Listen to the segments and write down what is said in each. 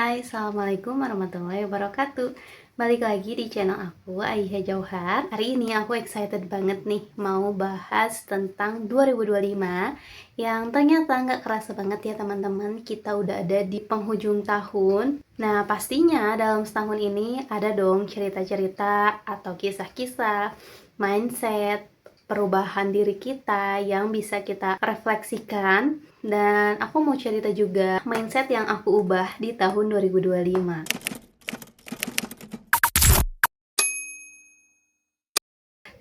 Hai, Assalamualaikum warahmatullahi wabarakatuh. Balik lagi di channel aku, Aiha Jauhar. Hari ini aku excited banget nih mau bahas tentang 2025 yang ternyata nggak kerasa banget ya teman-teman. Kita udah ada di penghujung tahun. Nah, pastinya dalam setahun ini ada dong cerita-cerita atau kisah-kisah, mindset, perubahan diri kita yang bisa kita refleksikan. Dan aku mau cerita juga mindset yang aku ubah di tahun 2025.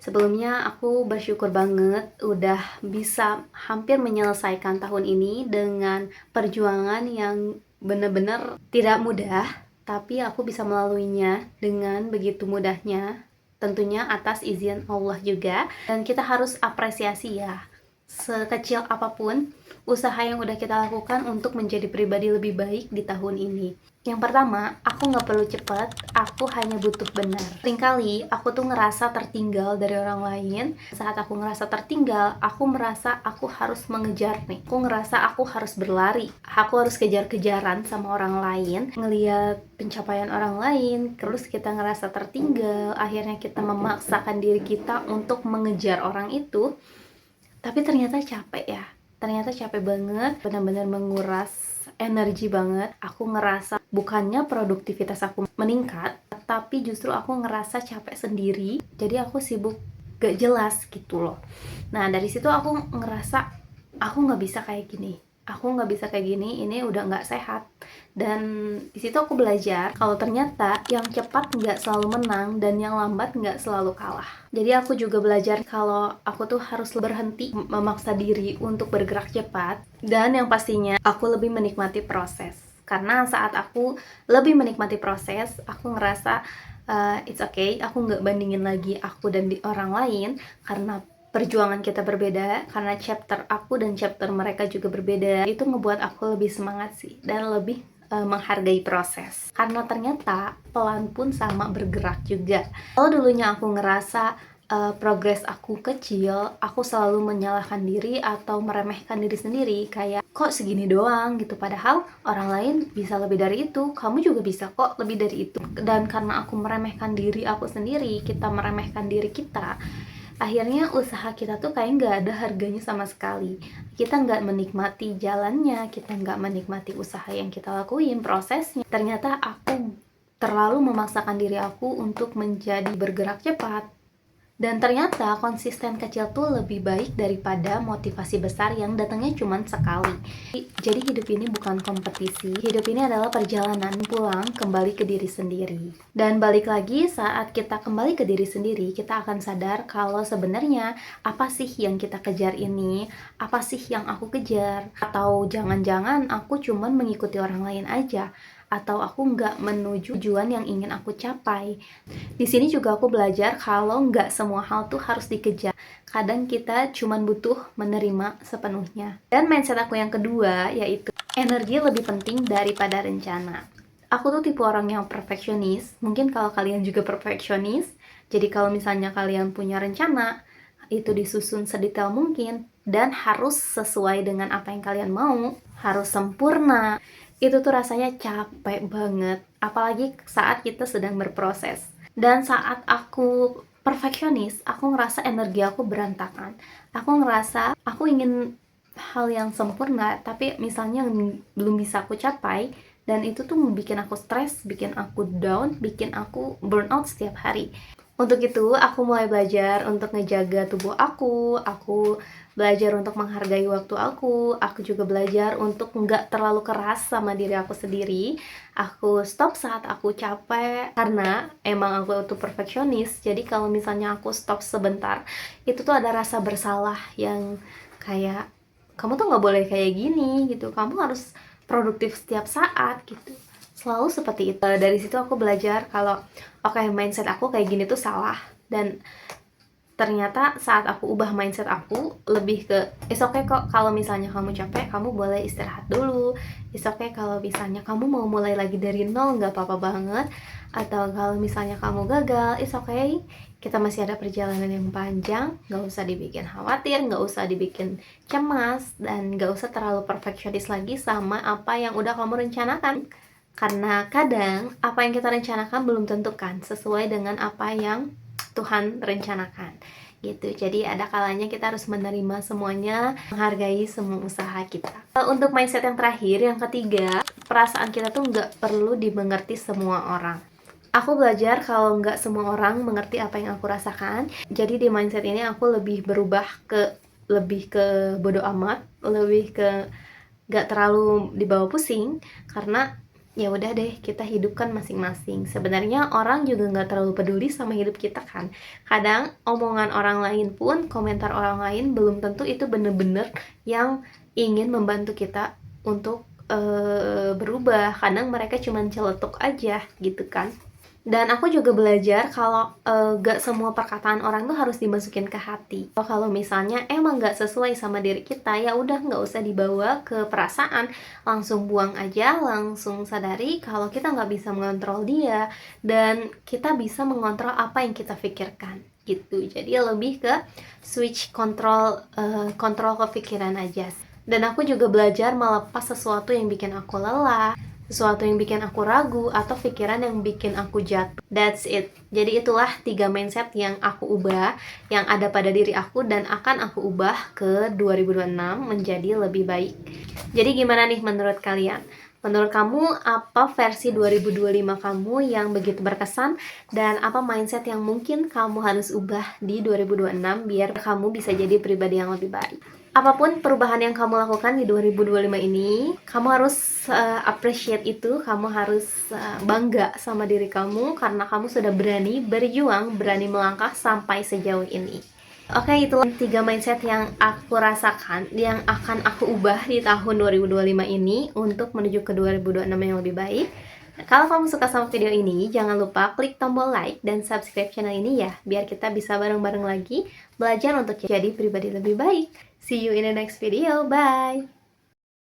Sebelumnya aku bersyukur banget udah bisa hampir menyelesaikan tahun ini dengan perjuangan yang benar-benar tidak mudah, tapi aku bisa melaluinya dengan begitu mudahnya. Tentunya atas izin Allah juga, dan kita harus apresiasi ya. Sekecil apapun usaha yang udah kita lakukan untuk menjadi pribadi lebih baik di tahun ini. Yang pertama, aku nggak perlu cepat, aku hanya butuh benar. Seringkali aku tuh ngerasa tertinggal dari orang lain. Saat aku ngerasa tertinggal, aku merasa aku harus mengejar nih. Aku ngerasa aku harus berlari. Aku harus kejar-kejaran sama orang lain, ngeliat pencapaian orang lain, terus kita ngerasa tertinggal. Akhirnya kita memaksakan diri kita untuk mengejar orang itu. Tapi ternyata capek ya. Ternyata capek banget, benar-benar menguras energi banget. Aku ngerasa bukannya produktivitas aku meningkat, tapi justru aku ngerasa capek sendiri. Jadi aku sibuk gak jelas gitu loh. Nah, dari situ aku ngerasa aku nggak bisa kayak gini. Aku nggak bisa kayak gini, ini udah nggak sehat. Dan di situ aku belajar kalau ternyata yang cepat nggak selalu menang dan yang lambat nggak selalu kalah. Jadi aku juga belajar kalau aku tuh harus berhenti memaksa diri untuk bergerak cepat, dan yang pastinya aku lebih menikmati proses. Karena saat aku lebih menikmati proses, aku ngerasa it's okay, aku nggak bandingin lagi aku dan di orang lain, karena perjuangan kita berbeda, karena chapter aku dan chapter mereka juga berbeda. Itu ngebuat aku lebih semangat sih, dan lebih menghargai proses. Karena ternyata pelan pun sama bergerak juga. Kalau dulunya aku ngerasa progres aku kecil, aku selalu menyalahkan diri atau meremehkan diri sendiri, kayak kok segini doang gitu, padahal orang lain bisa lebih dari itu, kamu juga bisa kok lebih dari itu. Dan karena aku meremehkan diri aku sendiri, kita meremehkan diri kita, akhirnya usaha kita tuh kayak nggak ada harganya sama sekali. Kita nggak menikmati jalannya, kita nggak menikmati usaha yang kita lakuin, prosesnya. Ternyata aku terlalu memaksakan diri aku untuk menjadi bergerak cepat. Dan ternyata konsisten kecil tuh lebih baik daripada motivasi besar yang datangnya cuma sekali. Jadi hidup ini bukan kompetisi, hidup ini adalah perjalanan pulang kembali ke diri sendiri. Dan balik lagi, saat kita kembali ke diri sendiri, kita akan sadar kalau sebenarnya apa sih yang kita kejar ini, apa sih yang aku kejar, atau jangan-jangan aku cuma mengikuti orang lain aja, atau aku nggak menuju tujuan yang ingin aku capai. Di sini juga aku belajar kalau nggak semua hal tuh harus dikejar. Kadang kita cuma butuh menerima sepenuhnya. Dan mindset aku yang kedua yaitu energi lebih penting daripada rencana. Aku tuh tipe orang yang perfeksionis. Mungkin kalau kalian juga perfeksionis. Jadi kalau misalnya kalian punya rencana, itu disusun sedetail mungkin dan harus sesuai dengan apa yang kalian mau, harus sempurna. Itu tuh rasanya capek banget, apalagi saat kita sedang berproses. Dan saat aku perfeksionis, aku ngerasa energi aku berantakan. Aku ngerasa aku ingin hal yang sempurna, tapi misalnya belum bisa aku capai, dan itu tuh bikin aku stres, bikin aku down, bikin aku burnout setiap hari. Untuk itu, aku mulai belajar untuk ngejaga tubuh aku belajar untuk menghargai waktu aku juga belajar untuk nggak terlalu keras sama diri aku sendiri. Aku stop saat aku capek, karena emang aku tuh perfeksionis, jadi kalau misalnya aku stop sebentar, itu tuh ada rasa bersalah yang kayak, kamu tuh nggak boleh kayak gini gitu, kamu harus produktif setiap saat gitu. Selalu seperti itu. Dari situ aku belajar kalau oke, mindset aku kayak gini tuh salah. Dan ternyata saat aku ubah mindset aku lebih ke it's okay kok kalau misalnya kamu capek, kamu boleh istirahat dulu. It's okay kalau misalnya kamu mau mulai lagi dari nol, nggak apa-apa banget. Atau kalau misalnya kamu gagal, it's okay, kita masih ada perjalanan yang panjang. Nggak usah dibikin khawatir, nggak usah dibikin cemas, dan nggak usah terlalu perfeksionis lagi sama apa yang udah kamu rencanakan. Karena kadang apa yang kita rencanakan belum tentu kan sesuai dengan apa yang Tuhan rencanakan gitu. Jadi ada kalanya kita harus menerima semuanya, menghargai semua usaha kita. Untuk mindset yang terakhir, yang ketiga, perasaan kita tuh nggak perlu dimengerti semua orang. Aku belajar kalau nggak semua orang mengerti apa yang aku rasakan. Jadi di mindset ini aku lebih berubah lebih ke bodo amat, lebih ke nggak terlalu dibawa pusing, karena ya udah deh, kita hidupkan masing-masing. Sebenarnya orang juga nggak terlalu peduli sama hidup kita kan. Kadang omongan orang lain pun, komentar orang lain belum tentu itu bener-bener yang ingin membantu kita untuk berubah. Kadang mereka cuma celetuk aja gitu kan. Dan aku juga belajar kalau gak semua perkataan orang tuh harus dimasukin ke hati. Kalau misalnya emang gak sesuai sama diri kita, ya udah nggak usah dibawa ke perasaan, langsung buang aja, langsung sadari kalau kita nggak bisa mengontrol dia dan kita bisa mengontrol apa yang kita pikirkan gitu. Jadi lebih ke switch kontrol kepikiran aja. Dan aku juga belajar melepas sesuatu yang bikin aku lelah, sesuatu yang bikin aku ragu, atau pikiran yang bikin aku jatuh. That's it. Jadi itulah 3 mindset yang aku ubah, yang ada pada diri aku dan akan aku ubah ke 2026 menjadi lebih baik. Jadi gimana nih menurut kalian? Menurut kamu apa versi 2025 kamu yang begitu berkesan, dan apa mindset yang mungkin kamu harus ubah di 2026 biar kamu bisa jadi pribadi yang lebih baik? Apapun perubahan yang kamu lakukan di 2025 ini, kamu harus appreciate itu, kamu harus bangga sama diri kamu karena kamu sudah berani berjuang, berani melangkah sampai sejauh ini. Oke, itulah 3 mindset yang aku rasakan, yang akan aku ubah di tahun 2025 ini untuk menuju ke 2026 yang lebih baik. Kalau kamu suka sama video ini, jangan lupa klik tombol like dan subscribe channel ini ya, biar kita bisa bareng-bareng lagi belajar untuk jadi pribadi lebih baik. See you in the next video, bye!